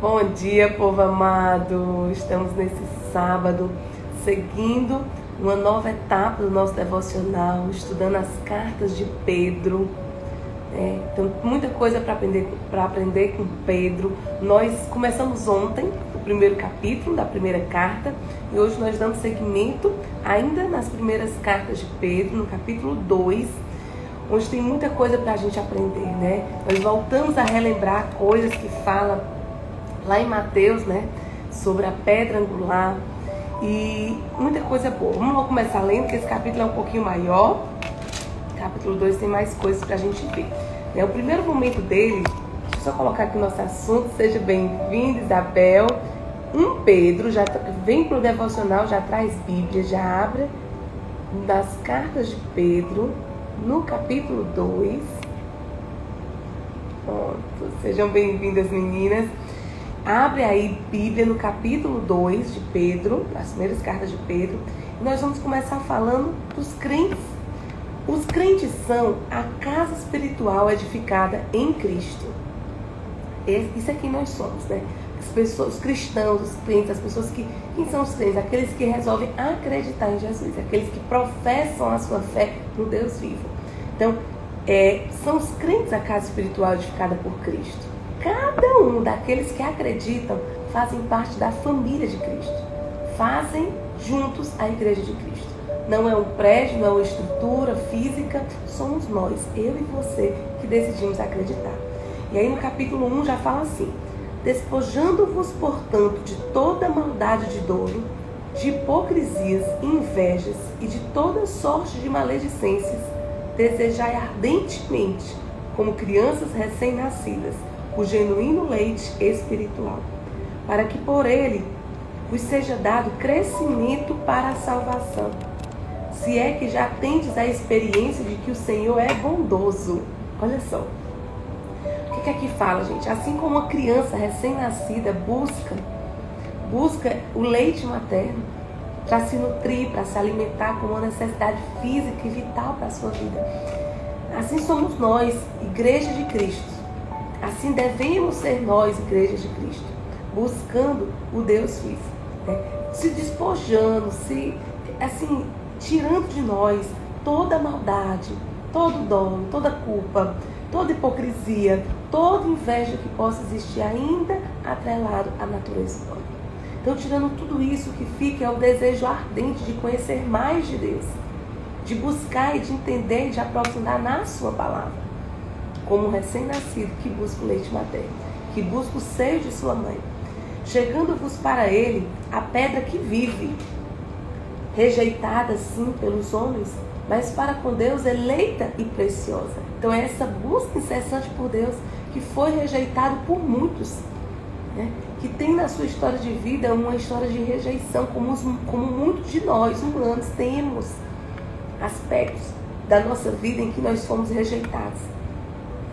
Bom dia, povo amado. Estamos nesse sábado seguindo uma nova etapa do nosso devocional, estudando as cartas de Pedro. Então, muita coisa para aprender com Pedro. Nós começamos ontem o primeiro capítulo da primeira carta e hoje nós damos seguimento ainda nas primeiras cartas de Pedro, no capítulo 2, onde tem muita coisa para a gente aprender, né? Nós voltamos a relembrar coisas que fala lá em Mateus, né? Sobre a pedra angular e muita coisa boa. Vamos começar lendo, porque esse capítulo é um pouquinho maior. Capítulo 2 tem mais coisas para a gente ver. O primeiro momento dele, deixa eu só colocar aqui o nosso assunto. Seja bem-vindo, Isabel. Pedro, já vem para o devocional, já traz Bíblia, já abre das cartas de Pedro, no capítulo 2. Pronto, sejam bem-vindas, meninas. Abre aí Bíblia no capítulo 2 de Pedro, as primeiras cartas de Pedro. E nós vamos começar falando dos crentes. Os crentes são a casa espiritual edificada em Cristo. Isso é quem nós somos, né? As pessoas, os cristãos, os crentes, as pessoas que... Quem são os crentes? Aqueles que resolvem acreditar em Jesus. Aqueles que professam a sua fé no Deus vivo. Então, são os crentes a casa espiritual edificada por Cristo. Cada um daqueles que acreditam fazem parte da família de Cristo. Fazem juntos a igreja de Cristo. Não é um prédio, não é uma estrutura física, somos nós, eu e você, que decidimos acreditar. E aí no capítulo 1 já fala assim: despojando-vos, portanto, de toda maldade de dolo, de hipocrisias, invejas e de toda sorte de maledicências, desejai ardentemente, como crianças recém-nascidas, o genuíno leite espiritual, para que por ele vos seja dado crescimento para a salvação, se é que já tendes a experiência de que o Senhor é bondoso. Olha só. O que aqui fala, gente? Assim como uma criança recém-nascida busca o leite materno para se nutrir, para se alimentar como uma necessidade física e vital para a sua vida. Assim somos nós, igreja de Cristo. Assim devemos ser nós, igreja de Cristo, buscando o Deus vivo, né? Se despojando, tirando de nós toda maldade, todo dolo, toda culpa, toda hipocrisia, toda inveja que possa existir ainda atrelado à natureza humana. Então, tirando tudo isso, o que fica é o desejo ardente de conhecer mais de Deus, de buscar e de entender e de aprofundar na sua palavra, como um recém-nascido que busca o leite materno, que busca o seio de sua mãe, chegando-vos para ele a pedra que vive, rejeitada sim pelos homens, mas para com Deus eleita e preciosa. Então é essa busca incessante por Deus que foi rejeitado por muitos, né? Que tem na sua história de vida uma história de rejeição, como muitos de nós humanos temos aspectos da nossa vida em que nós fomos rejeitados,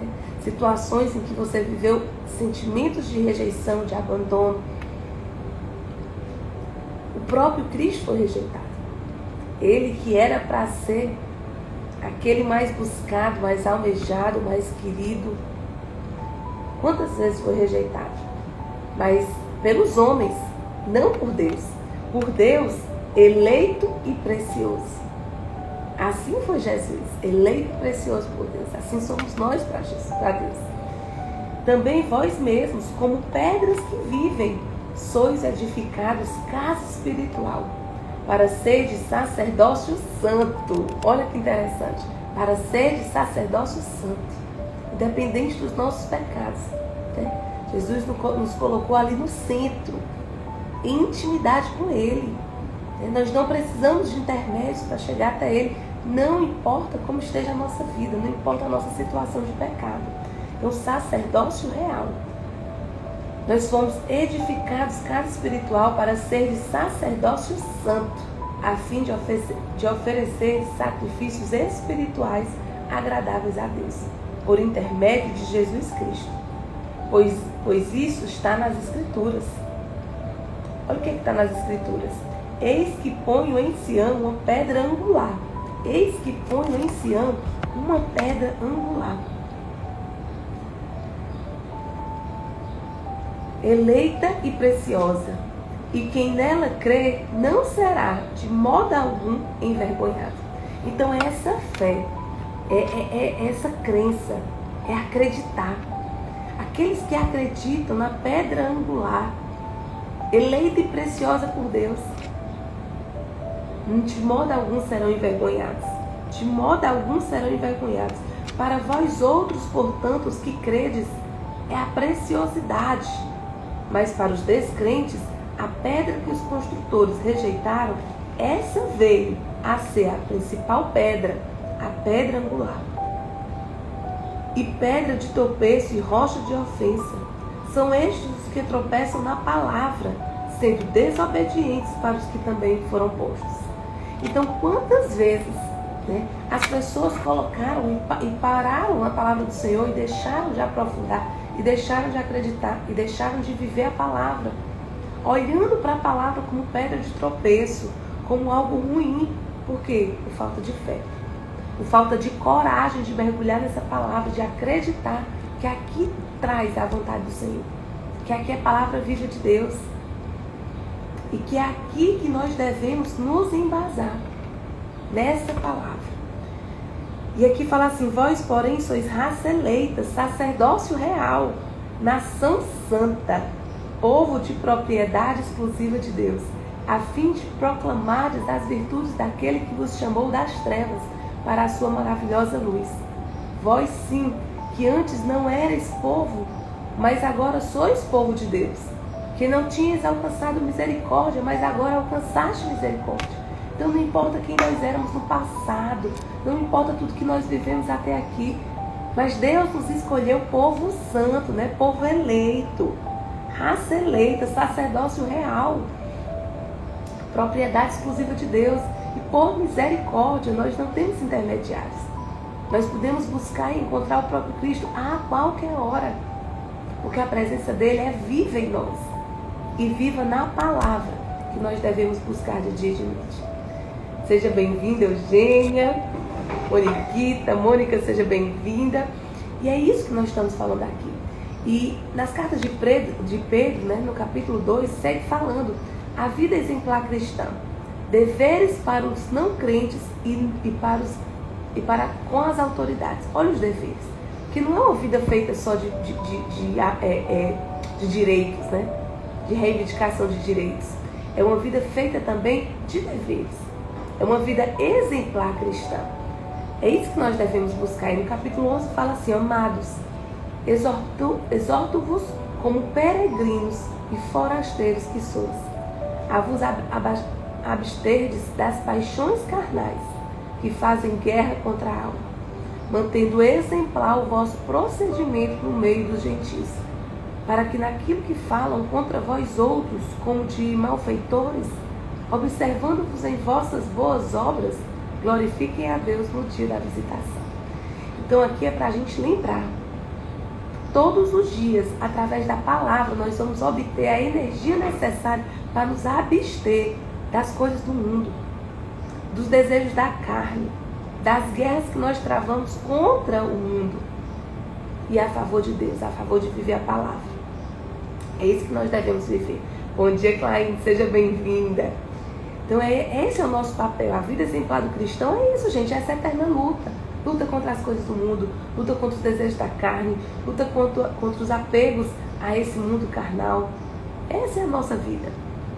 né? Situações em que você viveu sentimentos de rejeição, de abandono. O próprio Cristo foi rejeitado. Ele que era para ser aquele mais buscado, mais almejado, mais querido, quantas vezes foi rejeitado? Mas pelos homens, não por Deus. Por Deus, eleito e precioso. Assim foi Jesus, eleito e precioso por Deus. Assim somos nós para Deus. Também vós mesmos, como pedras que vivem, sois edificados casa espiritual, para ser de sacerdócio santo. Olha que interessante. Para ser de sacerdócio santo, independente dos nossos pecados, né? Jesus nos colocou ali no centro, em intimidade com Ele, né? Nós não precisamos de intermédios para chegar até Ele. Não importa como esteja a nossa vida, não importa a nossa situação de pecado. É um sacerdócio real. Nós fomos edificados casa espiritual para ser de sacerdócio santo, a fim de oferecer sacrifícios espirituais agradáveis a Deus, por intermédio de Jesus Cristo. Pois isso está nas Escrituras. Olha o que está nas Escrituras. Eis que ponho em Sião uma pedra angular. Eis que ponho em Sião uma pedra angular. eleita e preciosa, e quem nela crê não será de modo algum envergonhado. Então essa fé, essa crença, é acreditar. Aqueles que acreditam na pedra angular, eleita e preciosa por Deus, de modo algum serão envergonhados. De modo algum serão envergonhados. Para vós outros, portanto, os que credes, é a preciosidade. Mas para os descrentes, a pedra que os construtores rejeitaram, essa veio a ser a principal pedra, a pedra angular. E pedra de tropeço e rocha de ofensa. São estes os que tropeçam na palavra, sendo desobedientes para os que também foram postos. Então, quantas vezes, né, as pessoas colocaram e pararam a palavra do Senhor e deixaram de aprofundar, e deixaram de acreditar, e deixaram de viver a palavra, olhando para a palavra como pedra de tropeço, como algo ruim. Por quê? Por falta de fé, por falta de coragem de mergulhar nessa palavra, de acreditar que aqui traz a vontade do Senhor, que aqui é a palavra viva de Deus, e que é aqui que nós devemos nos embasar, nessa palavra. E aqui fala assim: vós, porém, sois raça eleita, sacerdócio real, nação santa, povo de propriedade exclusiva de Deus, a fim de proclamardes as virtudes daquele que vos chamou das trevas para a sua maravilhosa luz. Vós sim, que antes não erais povo, mas agora sois povo de Deus, que não tinhas alcançado misericórdia, mas agora alcançaste misericórdia. Então não importa quem nós éramos no passado, não importa tudo que nós vivemos até aqui, mas Deus nos escolheu povo santo, né? Povo eleito, raça eleita, sacerdócio real, propriedade exclusiva de Deus. E por misericórdia nós não temos intermediários. Nós podemos buscar e encontrar o próprio Cristo a qualquer hora, porque a presença dele é viva em nós e viva na palavra que nós devemos buscar de dia e de noite. Seja bem-vinda, Eugênia, Moniquita, Mônica, seja bem-vinda. E é isso que nós estamos falando aqui. E nas cartas de Pedro, né, no capítulo 2, segue falando a vida exemplar cristã, deveres para os não crentes e para com as autoridades. Olha os deveres, que não é uma vida feita só de direitos, né? De reivindicação de direitos. É uma vida feita também de deveres. É uma vida exemplar cristã. É isso que nós devemos buscar. E no capítulo 11 fala assim: amados, exorto-vos como peregrinos e forasteiros que sois, a vos absterdes das paixões carnais que fazem guerra contra a alma, mantendo exemplar o vosso procedimento no meio dos gentios, para que naquilo que falam contra vós outros, como de malfeitores, observando-vos em vossas boas obras, glorifiquem a Deus no dia da visitação. Então aqui é para a gente lembrar, todos os dias, através da palavra, nós vamos obter a energia necessária para nos abster das coisas do mundo, dos desejos da carne, das guerras que nós travamos contra o mundo, e a favor de Deus, a favor de viver a palavra. É isso que nós devemos viver. Bom dia, Claine, seja bem-vinda. Então esse é o nosso papel. A vida exemplar do cristão é isso, gente, é essa eterna luta. Luta contra as coisas do mundo, luta contra os desejos da carne, luta contra os apegos a esse mundo carnal. Essa é a nossa vida,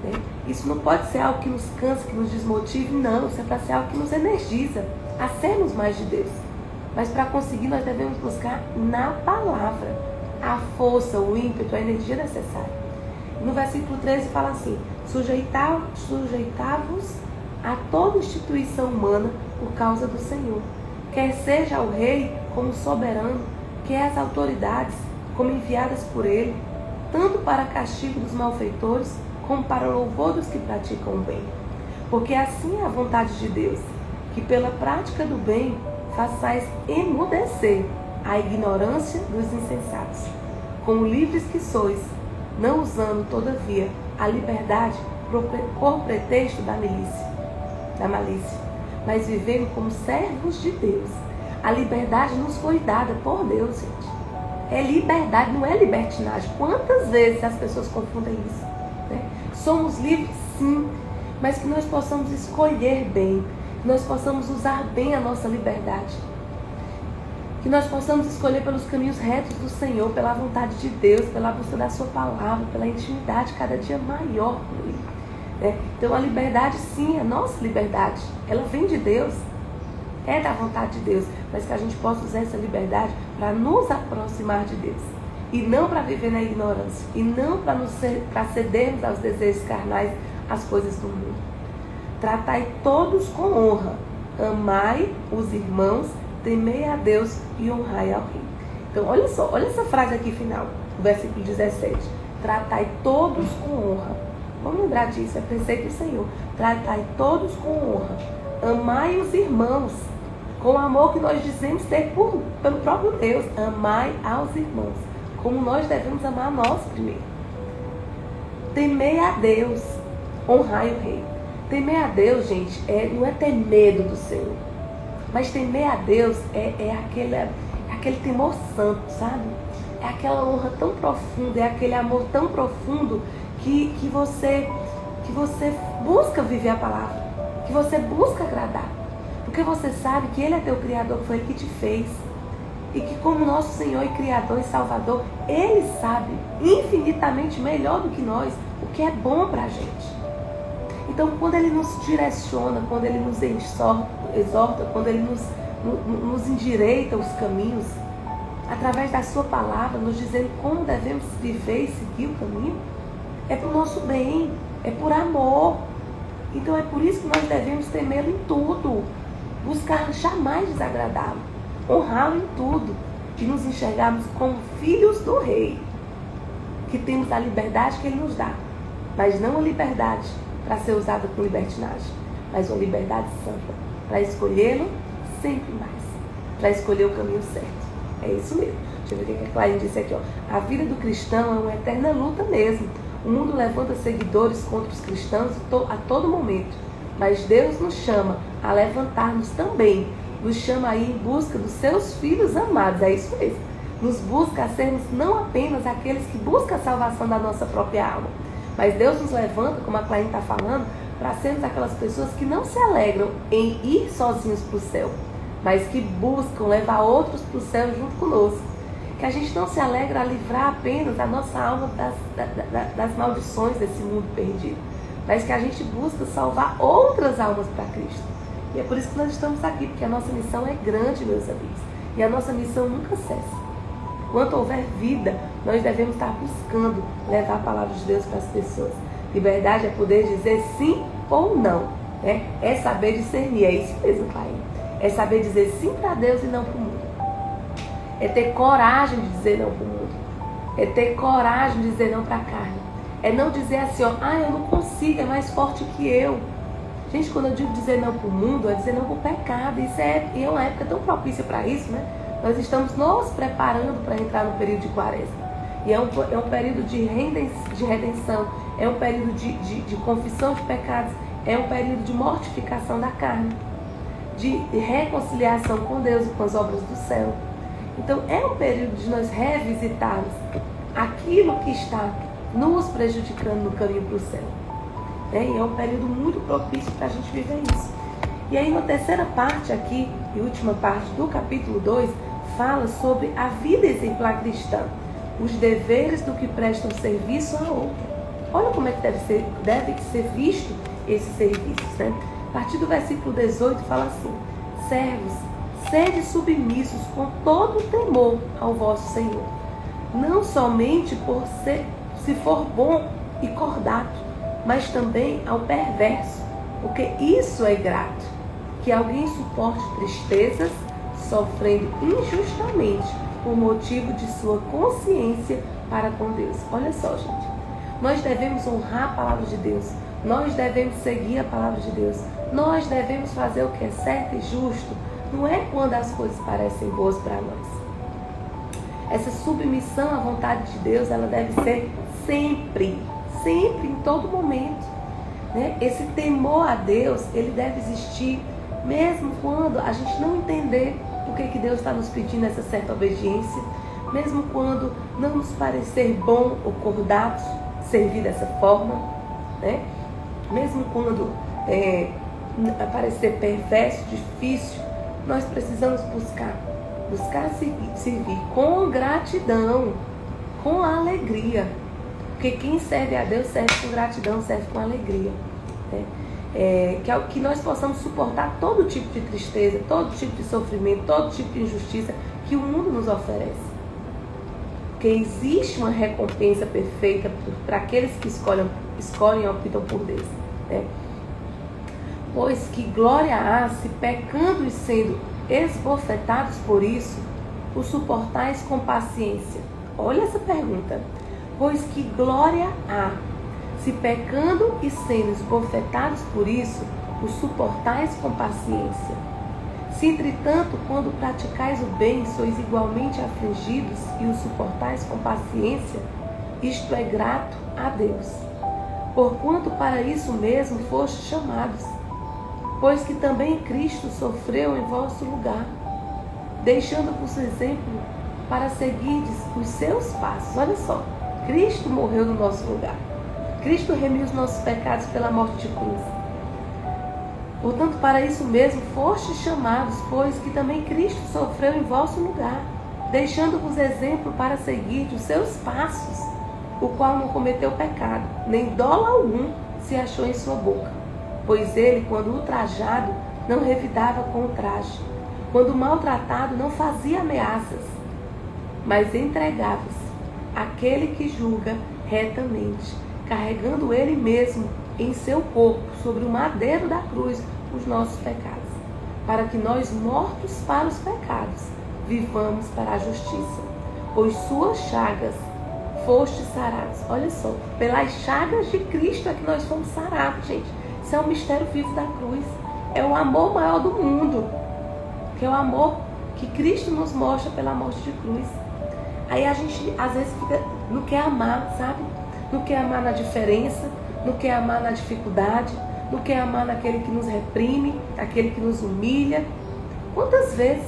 né? Isso não pode ser algo que nos canse, que nos desmotive, não. Isso é para ser algo que nos energiza a sermos mais de Deus. Mas para conseguir, nós devemos buscar na palavra a força, o ímpeto, a energia necessária. No versículo 13 fala assim: sujeitavos a toda instituição humana por causa do Senhor, quer seja o rei como soberano, quer as autoridades como enviadas por ele, tanto para castigo dos malfeitores, como para o louvor dos que praticam o bem. Porque assim é a vontade de Deus, que pela prática do bem façais emudecer a ignorância dos insensatos, como livres que sois, não usando, todavia, a liberdade por pretexto da malícia, mas vivendo como servos de Deus. A liberdade nos foi dada por Deus, gente. É liberdade, não é libertinagem. Quantas vezes as pessoas confundem isso? Né? Somos livres, sim, mas que nós possamos escolher bem, que nós possamos usar bem a nossa liberdade, que nós possamos escolher pelos caminhos retos do Senhor, pela vontade de Deus, pela busca da sua palavra, pela intimidade cada dia maior com Ele. Né? Então a liberdade, sim, a nossa liberdade, ela vem de Deus, é da vontade de Deus, mas que a gente possa usar essa liberdade para nos aproximar de Deus, e não para viver na ignorância, e não para cedermos aos desejos carnais, às coisas do mundo. Tratai todos com honra, amai os irmãos, temei a Deus e honrai ao rei. Então olha só, olha essa frase aqui final, o versículo 17. Tratai todos com honra. Vamos lembrar disso, é preceito do Senhor. Tratai todos com honra, amai os irmãos, com o amor que nós dizemos ter pelo próprio Deus. Amai aos irmãos, como nós devemos amar a nós primeiro. Temei a Deus, honrai o rei. Temer a Deus, gente, não é ter medo do Senhor, mas temer a Deus é aquele temor santo, sabe? É aquela honra tão profunda, é aquele amor tão profundo que você busca viver a palavra, que você busca agradar, porque você sabe que Ele é teu Criador, que foi Ele que te fez, e que como nosso Senhor e Criador e Salvador, Ele sabe infinitamente melhor do que nós o que é bom pra gente. Então, quando Ele nos direciona, quando Ele nos exorta, quando Ele nos endireita os caminhos, através da sua palavra, nos dizendo como devemos viver e seguir o caminho, é para o nosso bem, é por amor. Então, é por isso que nós devemos temê-lo em tudo, buscar jamais desagradá-lo, honrá-lo em tudo, e nos enxergarmos como filhos do Rei, que temos a liberdade que Ele nos dá, mas não a liberdade para ser usada com libertinagem, mas uma liberdade santa, para escolhê-lo sempre mais, para escolher o caminho certo. É isso mesmo. Deixa eu ver o que a Clarinha disse aqui. A vida do cristão é uma eterna luta mesmo. O mundo levanta seguidores contra os cristãos a todo momento, mas Deus nos chama a levantar-nos também, nos chama a ir em busca dos seus filhos amados. É isso mesmo. Nos busca a sermos não apenas aqueles que buscam a salvação da nossa própria alma, mas Deus nos levanta, como a Clarinha está falando, para sermos aquelas pessoas que não se alegram em ir sozinhos para o céu, mas que buscam levar outros para o céu junto conosco. Que a gente não se alegra a livrar apenas a nossa alma das maldições desse mundo perdido, mas que a gente busca salvar outras almas para Cristo. E é por isso que nós estamos aqui, porque a nossa missão é grande, meus amigos, e a nossa missão nunca cessa. Enquanto houver vida, nós devemos estar buscando levar a palavra de Deus para as pessoas. Liberdade é poder dizer sim ou não, né? É saber discernir, é isso mesmo, Pai. É saber dizer sim para Deus e não para o mundo. É ter coragem de dizer não para o mundo. É ter coragem de dizer não para a carne. É não dizer assim, ó, eu não consigo, é mais forte que eu. Gente, quando eu digo dizer não para o mundo, é dizer não para o pecado. Isso é uma época tão propícia para isso, né? Nós estamos nos preparando para entrar no período de quaresma. E é um período de redenção, é um período de confissão de pecados, é um período de mortificação da carne, de reconciliação com Deus e com as obras do céu. Então é um período de nós revisitarmos aquilo que está nos prejudicando no caminho para o céu. E é um período muito propício para a gente viver isso. E aí na terceira parte aqui, e última parte do capítulo 2, fala sobre a vida exemplar cristã, os deveres do que prestam serviço a outra. Olha como é que deve ser visto esses serviços, né? A partir do versículo 18 fala assim: servos, sede submissos com todo o temor ao vosso Senhor, não somente se for bom e cordato, mas também ao perverso, porque isso é grato, que alguém suporte tristezas, sofrendo injustamente por motivo de sua consciência para com Deus. Olha só, gente, nós devemos honrar a palavra de Deus, nós devemos seguir a palavra de Deus, nós devemos fazer o que é certo e justo. Não é quando as coisas parecem boas para nós. Essa submissão à vontade de Deus, ela deve ser sempre, em todo momento, né? Esse temor a Deus, ele deve existir mesmo quando a gente não entender o que Deus está nos pedindo, essa certa obediência, mesmo quando não nos parecer bom ou cordato servir dessa forma, né? Mesmo quando parecer perverso, difícil, nós precisamos buscar servir com gratidão, com alegria. Porque quem serve a Deus serve com gratidão, serve com alegria, né? Que nós possamos suportar todo tipo de tristeza, todo tipo de sofrimento, todo tipo de injustiça que o mundo nos oferece. Porque existe uma recompensa perfeita para aqueles que escolhem e optam por Deus, né? Pois que glória há se pecando e sendo esbofetados por isso, o suportais com paciência. Olha essa pergunta. Pois que glória há se pecando e sendo esbofetados por isso, o suportais com paciência. Se entretanto, quando praticais o bem, sois igualmente afligidos e o suportais com paciência, isto é grato a Deus. Porquanto para isso mesmo fostes chamados, pois que também Cristo sofreu em vosso lugar, deixando-vos exemplo para seguirdes os seus passos. Olha só, Cristo morreu no nosso lugar. Cristo remiu os nossos pecados pela morte de cruz. Portanto, para isso mesmo fostes chamados, pois que também Cristo sofreu em vosso lugar, deixando-vos exemplo para seguir os seus passos, o qual não cometeu pecado, nem dolo algum se achou em sua boca. Pois ele, quando ultrajado, não revidava com o traje, quando maltratado, não fazia ameaças, mas entregava-se àquele que julga retamente, carregando ele mesmo em seu corpo, sobre o madeiro da cruz, os nossos pecados, para que nós, mortos para os pecados, vivamos para a justiça. Pois suas chagas fostes sarados. Olha só, pelas chagas de Cristo é que nós fomos sarados, gente. Isso é um mistério vivo da cruz. É o amor maior do mundo, que é o amor que Cristo nos mostra pela morte de cruz. Aí a gente às vezes não quer amar, sabe? Não quer amar na diferença, não quer amar na dificuldade, não quer amar naquele que nos reprime, aquele que nos humilha. Quantas vezes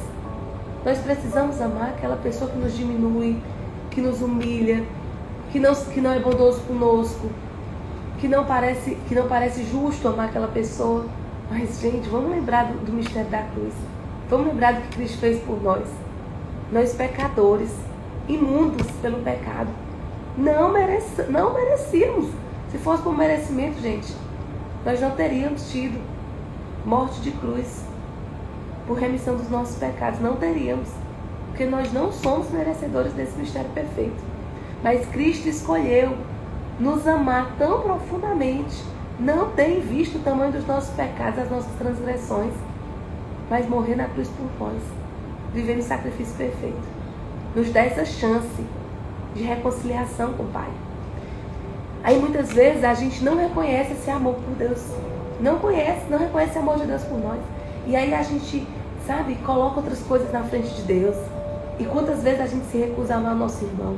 nós precisamos amar aquela pessoa que nos diminui, que nos humilha, que não é bondoso conosco, que não parece justo amar aquela pessoa. Mas, gente, vamos lembrar do mistério da cruz. Vamos lembrar do que Cristo fez por nós. Nós pecadores, imundos pelo pecado, não merecíamos. Se fosse por merecimento, gente, nós não teríamos tido morte de cruz por remissão dos nossos pecados. Não teríamos, porque nós não somos merecedores desse mistério perfeito. Mas Cristo escolheu nos amar tão profundamente, não tem visto o tamanho dos nossos pecados, das nossas transgressões, mas morrer na cruz por nós, vivendo o sacrifício perfeito, nos dá essa chance de reconciliação com o Pai. Aí muitas vezes a gente não reconhece esse amor por Deus, não reconhece o amor de Deus por nós, e aí a gente, sabe, coloca outras coisas na frente de Deus. E quantas vezes a gente se recusa a amar o nosso irmão,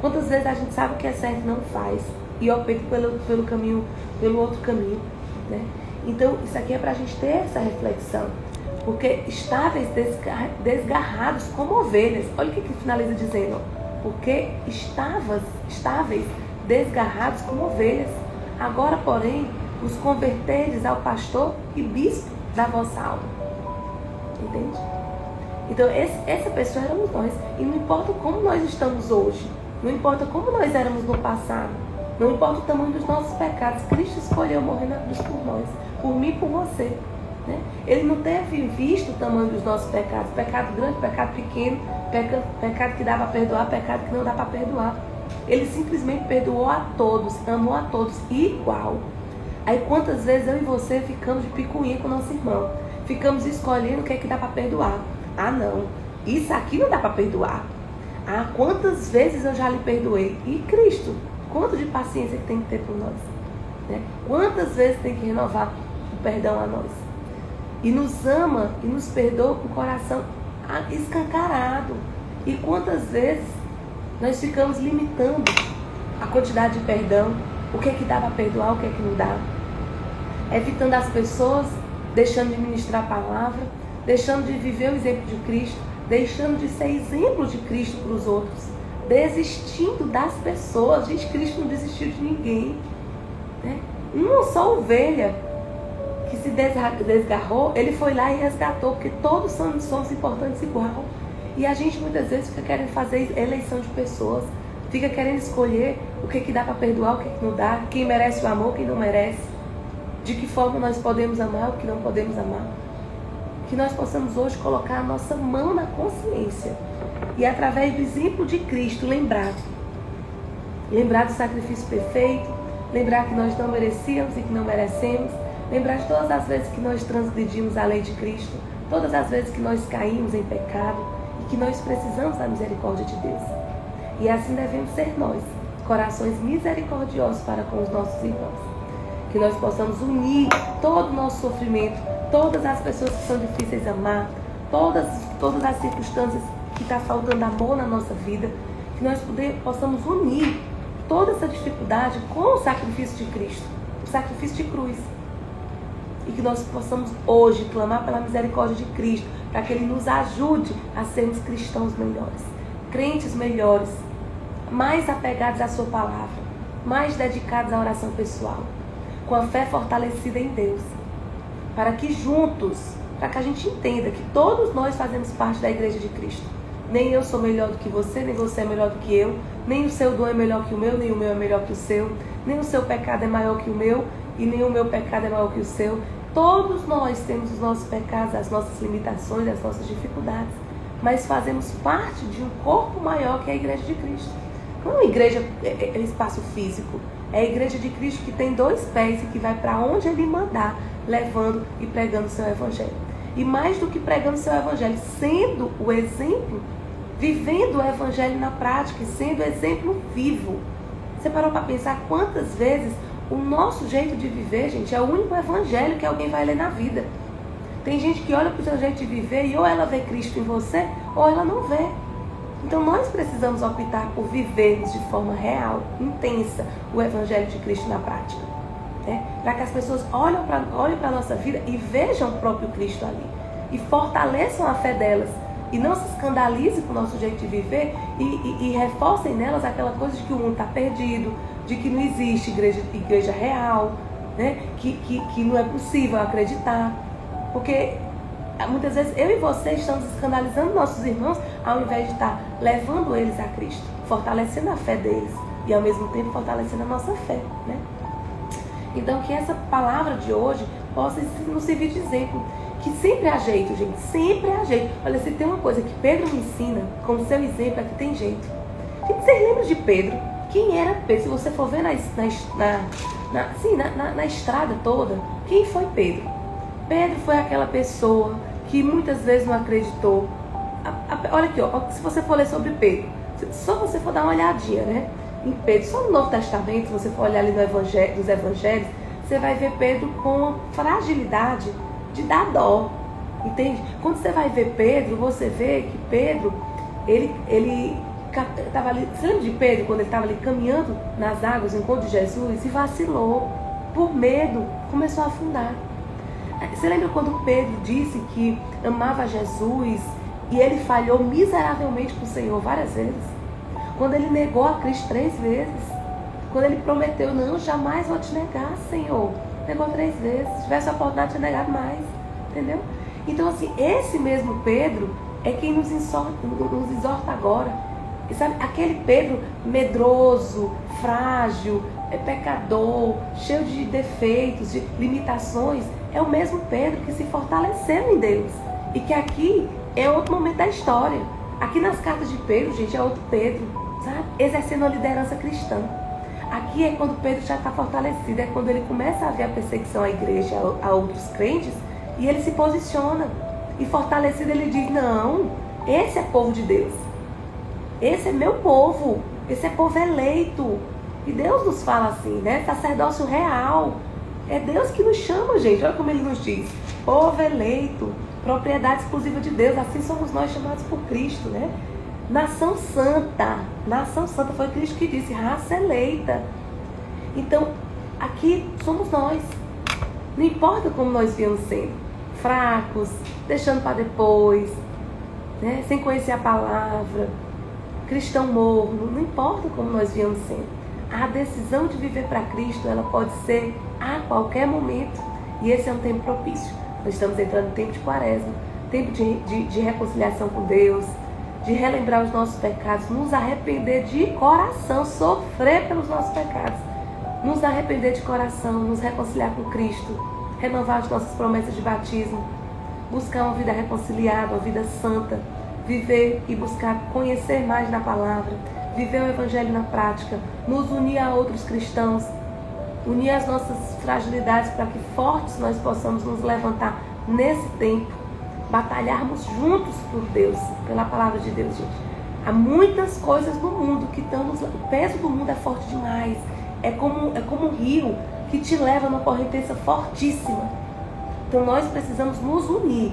quantas vezes a gente sabe o que é certo e não faz, e opta pelo outro caminho, né? Então isso aqui é para a gente ter essa reflexão, porque estáveis desgarrados como ovelhas. Olha o que finaliza dizendo: porque estáveis desgarrados como ovelhas, agora porém os converteres ao pastor e bispo da vossa alma. Entende? Então essa pessoa éramos nós, e não importa como nós estamos hoje, não importa como nós éramos no passado, não importa o tamanho dos nossos pecados, Cristo escolheu morrer na cruz por nós, por mim e por você, né? Ele não teve visto o tamanho dos nossos pecados, pecado grande, pecado pequeno, pecado que dá para perdoar, pecado que não dá para perdoar. Ele simplesmente perdoou a todos, amou a todos igual. Aí quantas vezes eu e você ficamos de picuinha com o nosso irmão, ficamos escolhendo o que é que dá para perdoar. Ah não, isso aqui não dá para perdoar. Ah, quantas vezes eu já lhe perdoei. E Cristo, quanto de paciência que tem que ter por nós, né? Quantas vezes tem que renovar o perdão a nós. E nos ama e nos perdoa com o coração escancarado. E quantas vezes nós ficamos limitando a quantidade de perdão, o que é que dá para perdoar, o que é que não dá, evitando as pessoas, deixando de ministrar a palavra, deixando de viver o exemplo de Cristo, deixando de ser exemplo de Cristo para os outros. desistindo das pessoas. Gente, Cristo não desistiu de ninguém, né? Uma só ovelha que se desgarrou, ele foi lá e resgatou, porque todos somos importantes igual. E a gente muitas vezes fica querendo fazer eleição de pessoas, fica querendo escolher o que dá para perdoar, o que não dá, quem merece o amor, quem não merece, de que forma nós podemos amar, o que não podemos amar. Que nós possamos hoje colocar a nossa mão na consciência e através do exemplo de Cristo lembrar do sacrifício perfeito, lembrar que nós não merecíamos e que não merecemos, lembrar de todas as vezes que nós transgredimos a lei de Cristo, todas as vezes que nós caímos em pecado e que nós precisamos da misericórdia de Deus. E assim devemos ser nós, corações misericordiosos para com os nossos irmãos. Que nós possamos unir todo o nosso sofrimento, todas as pessoas que são difíceis de amar, todas as circunstâncias que está faltando amor na nossa vida, que nós possamos unir toda essa dificuldade com o sacrifício de Cristo, o sacrifício de cruz. E que nós possamos hoje clamar pela misericórdia de Cristo, para que Ele nos ajude a sermos cristãos melhores, crentes melhores, mais apegados à sua palavra, mais dedicados à oração pessoal, com a fé fortalecida em Deus, para que juntos, para que a gente entenda que todos nós fazemos parte da igreja de Cristo. Nem eu sou melhor do que você, nem você é melhor do que eu, nem o seu dom é melhor que o meu, nem o meu é melhor que o seu, nem o seu pecado é maior que o meu, e nem o meu pecado é maior que o seu. Todos nós temos os nossos pecados, as nossas limitações, as nossas dificuldades, mas fazemos parte de um corpo maior que é a igreja de Cristo. Não é uma igreja é espaço físico, é a igreja de Cristo que tem 2 pés e que vai para onde Ele mandar, levando e pregando o seu evangelho. E mais do que pregando o seu evangelho, sendo o exemplo, vivendo o evangelho na prática, sendo o exemplo vivo. Você parou para pensar quantas vezes o nosso jeito de viver, gente, é o único evangelho que alguém vai ler na vida. Tem gente que olha para o seu jeito de viver e ou ela vê Cristo em você, ou ela não vê. Então nós precisamos optar por vivermos de forma real, intensa, o evangelho de Cristo na prática, né? Para que as pessoas olhem para a nossa vida e vejam o próprio Cristo ali. E fortaleçam a fé delas. E não se escandalizem com o nosso jeito de viver e reforcem nelas aquela coisa de que o mundo está perdido, de que não existe igreja real, né? Que não é possível acreditar. Porque muitas vezes eu e você estamos escandalizando nossos irmãos ao invés de estar levando eles a Cristo, fortalecendo a fé deles e ao mesmo tempo fortalecendo a nossa fé, né? Então que essa palavra de hoje possa nos servir de exemplo. Que sempre há jeito, gente, sempre há jeito. Olha, se tem uma coisa que Pedro me ensina, como seu exemplo, é que tem jeito. Gente, vocês lembram de Pedro? Quem era Pedro? Se você for ver na estrada toda, quem foi Pedro? Pedro foi aquela pessoa que muitas vezes não acreditou. Olha aqui, ó, se você for ler sobre Pedro, só você for dar uma olhadinha, né? Em Pedro, só no Novo Testamento, se você for olhar ali no Evangelho, dos Evangelhos, você vai ver Pedro com uma fragilidade de dar dó, entende? Quando você vai ver Pedro, você vê que Pedro, ele estava ali. Você lembra de Pedro quando ele estava ali caminhando nas águas, no encontro de Jesus, e vacilou por medo, começou a afundar. Você lembra quando Pedro disse que amava Jesus e ele falhou miseravelmente com o Senhor várias vezes? Quando ele negou a Cristo 3 vezes, quando ele prometeu, não, jamais vou te negar, Senhor. Negou 3 vezes, se tivesse a oportunidade de ter negado mais, entendeu? Então assim, esse mesmo Pedro é quem nos exorta agora. E sabe, aquele Pedro medroso, frágil, pecador, cheio de defeitos, de limitações, é o mesmo Pedro que se fortaleceu em Deus. E que aqui é outro momento da história. Aqui nas cartas de Pedro, gente, é outro Pedro, sabe? Exercendo a liderança cristã. Aqui é quando Pedro já está fortalecido, é quando ele começa a ver a perseguição à igreja, a outros crentes, e ele se posiciona. E fortalecido ele diz, não, esse é povo de Deus. Esse é meu povo, esse é povo eleito. E Deus nos fala assim, né? Sacerdócio real. É Deus que nos chama, gente. Olha como ele nos diz. Povo eleito, propriedade exclusiva de Deus. Assim somos nós chamados por Cristo, né? Nação santa. Nação santa foi Cristo que disse, raça eleita. Então, aqui somos nós. Não importa como nós viemos sendo. Fracos, deixando para depois, né? Sem conhecer a palavra. cristão morno, não importa como nós viemos sendo. A decisão de viver para Cristo, ela pode ser a qualquer momento. E esse é um tempo propício. Nós estamos entrando no tempo de quaresma, tempo de reconciliação com Deus, de relembrar os nossos pecados, nos arrepender de coração, sofrer pelos nossos pecados, nos arrepender de coração, nos reconciliar com Cristo, renovar as nossas promessas de batismo, buscar uma vida reconciliada, uma vida santa, viver e buscar conhecer mais da palavra, viver o Evangelho na prática, nos unir a outros cristãos, unir as nossas fragilidades para que fortes nós possamos nos levantar nesse tempo, batalharmos juntos por Deus, pela palavra de Deus, gente. Há muitas coisas no mundo que estamos... O peso do mundo é forte demais. É como um rio que te leva numa correnteza fortíssima. Então nós precisamos nos unir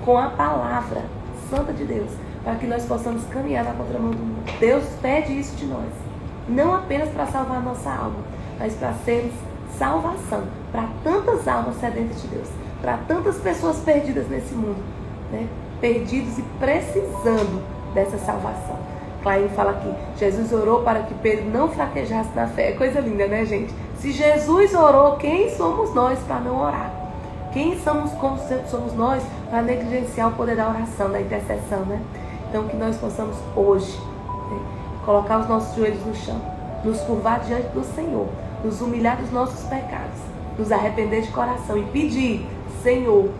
com a palavra santa de Deus, para que nós possamos caminhar na contramão do mundo. Deus pede isso de nós. Não apenas para salvar a nossa alma, mas para sermos salvação para tantas almas sedentas de Deus, para tantas pessoas perdidas nesse mundo, né? Perdidos e precisando dessa salvação. Claim fala aqui, Jesus orou para que Pedro não fraquejasse na fé. É coisa linda, né, gente? Se Jesus orou, quem somos nós para não orar? Quem somos nós para negligenciar o poder da oração, da intercessão, né? Então que nós possamos hoje, né, colocar os nossos joelhos no chão, nos curvar diante do Senhor, nos humilhar dos nossos pecados, nos arrepender de coração e pedir: Senhor,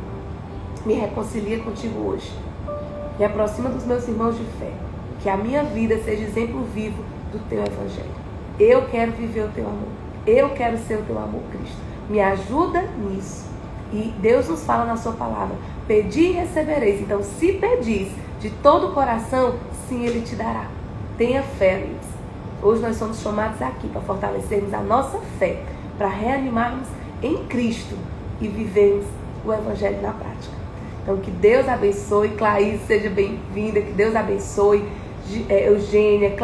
me reconcilia contigo hoje, me aproxima dos meus irmãos de fé, que a minha vida seja exemplo vivo do teu Evangelho. Eu quero viver o teu amor, eu quero ser o teu amor, Cristo. Me ajuda nisso. E Deus nos fala na sua palavra: pedi e recebereis. Então, se pedis de todo o coração, sim, Ele te dará. Tenha fé, amigos. Hoje nós somos chamados aqui para fortalecermos a nossa fé, para reanimarmos em Cristo e vivermos o Evangelho na prática. Então, que Deus abençoe. Claís, seja bem-vinda. Que Deus abençoe Eugênia,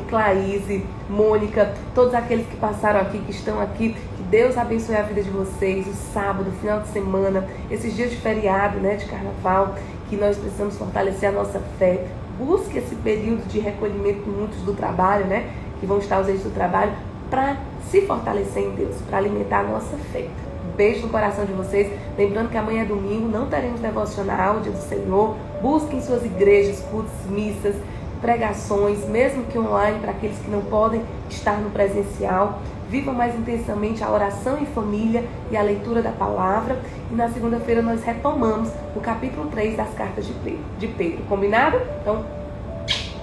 Claíse, Mônica, todos aqueles que passaram aqui, que estão aqui. Que Deus abençoe a vida de vocês, o sábado, o final de semana, esses dias de feriado, né, de carnaval, que nós precisamos fortalecer a nossa fé. Busque esse período de recolhimento, muitos do trabalho, né, que vão estar ausentes do trabalho, para se fortalecer em Deus, para alimentar a nossa fé. Um beijo no coração de vocês. Lembrando que amanhã é domingo, não teremos devocional, dia do Senhor. Busquem suas igrejas, cultos, missas, pregações, mesmo que online, para aqueles que não podem estar no presencial. Vivam mais intensamente a oração em família e a leitura da palavra. E na segunda-feira nós retomamos o capítulo 3 das cartas de Pedro. Combinado? Então,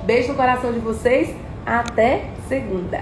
beijo no coração de vocês. Até segunda.